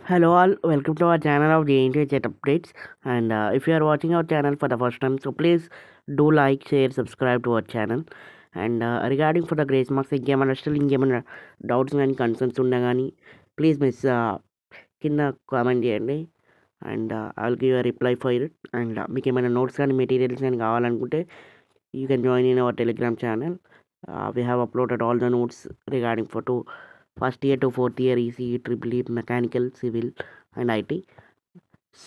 Hello all, welcome to our channel of JNK Chat Updates. And if you are watching our channel for the first time, so please do like, share, subscribe to our channel. And regarding for the grace marks, ఇంకేమైనా doubts కానీ concerns ఉన్నా కానీ please miss కింద comment చేయండి. And I will give a reply for it. And మీకు ఏమైనా notes కానీ materials కానీ కావాలనుకుంటే you can join in our Telegram channel. We have uploaded all the notes regarding for to first year to fourth year ECE, triple E, mechanical, civil and IT.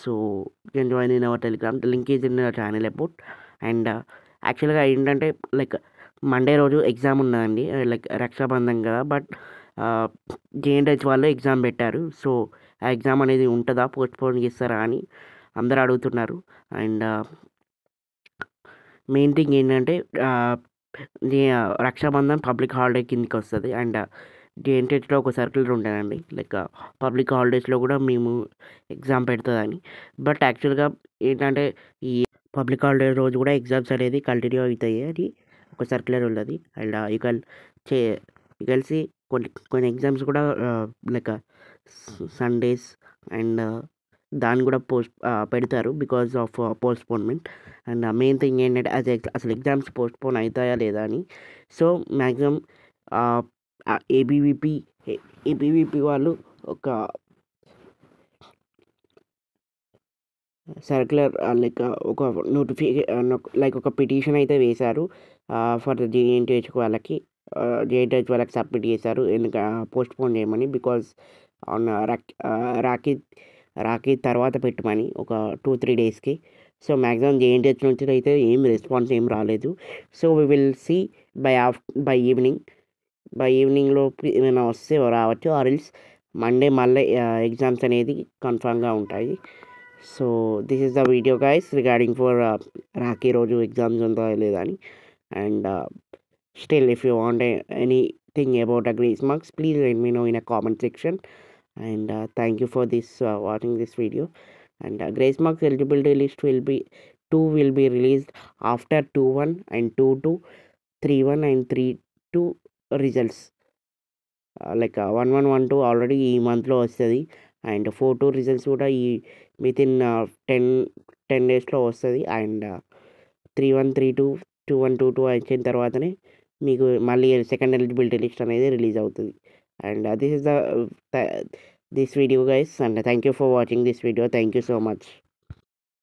So you can join in our telegram. The link is in the channel about. And యాక్చువల్గా ఏంటంటే like Monday రోజు exam ఉన్నదండి, like Rakshabandhan కదా. But జేఎన్హెచ్ వాళ్ళు exam పెట్టారు. So ఆ exam అనేది ఉంటుందా, పోస్ట్పోన్ చేస్తారా అని అందరూ అడుగుతున్నారు. అండ్ మెయిన్ థింగ్ ఏంటంటే రక్షాబంధన్ పబ్లిక్ హాలిడే కిందకి వస్తుంది. అండ్ జేఎన్హెచ్లో ఒక సర్క్యులర్ ఉంటుందండి, లైక్ పబ్లిక్ హాలిడేస్లో కూడా మేము ఎగ్జామ్ పెడుతుందని. బట్ యాక్చువల్గా ఏంటంటే ఈ పబ్లిక్ హాలిడే రోజు కూడా ఎగ్జామ్స్ అనేది కంటిన్యూ అవుతాయి అని ఒక సర్క్యులర్ ఉన్నది. అండ్ కలిసి కొన్ని ఎగ్జామ్స్ కూడా లైక్ సండేస్ అండ్ దాన్ని కూడా పెడతారు because of postponement. And main thing ఏంటంటే అసలు ఎగ్జామ్స్ పోస్ట్పోన్ అవుతాయా లేదా అని. సో మ్యాక్సిమం ఏబీవీపీ వాళ్ళు ఒక సర్క్యులర్ లైక్ ఒక లైక్ ఒక పిటిషన్ అయితే వేశారు ఫర్ ద జేఎన్టీహెచ్ వాళ్ళకి. జేఎన్టీహెచ్ వాళ్ళకి సబ్మిట్ చేశారు ఎందుకు పోస్ట్పోన్ చేయమని, బికాజ్ ఆన్ రాఖీ తర్వాత పెట్టమని ఒక 2-3 డేస్కి. సో మ్యాక్సిమం జేఎన్టీహెచ్ నుంచి అయితే ఏం రెస్పాన్స్ ఏం రాలేదు. So we will see by ఈవినింగ్లో ఏమైనా వస్తే రావచ్చు, ఆర్ఎల్స్ మండే మళ్ళీ ఎగ్జామ్స్ అనేది కన్ఫామ్గా ఉంటాయి. So this is the video guys regarding for Rakhi రోజు ఎగ్జామ్స్ ఉందా లేదా అని. And still if you want anything about grace marks, please let me know in a comment section. And thank you for this watching this video. And grace marks eligibility list will be released after 2-1 and 2-2, 3-1 and 3-2 results. Like 1-1, 1-2 already ఈ మంత్లో వస్తుంది. And 4-2 results కూడా ఈ within 10 డేస్లో వస్తుంది. And 3-1, 3-2, 2-1, 2-2 వచ్చిన తర్వాతనే మీకు మళ్ళీ సెకండ్ ఎలిజిబిలిటీ లిస్ట్ అనేది రిలీజ్ అవుతుంది. And this is this video guys, and thank you for watching this video. Thank you so much.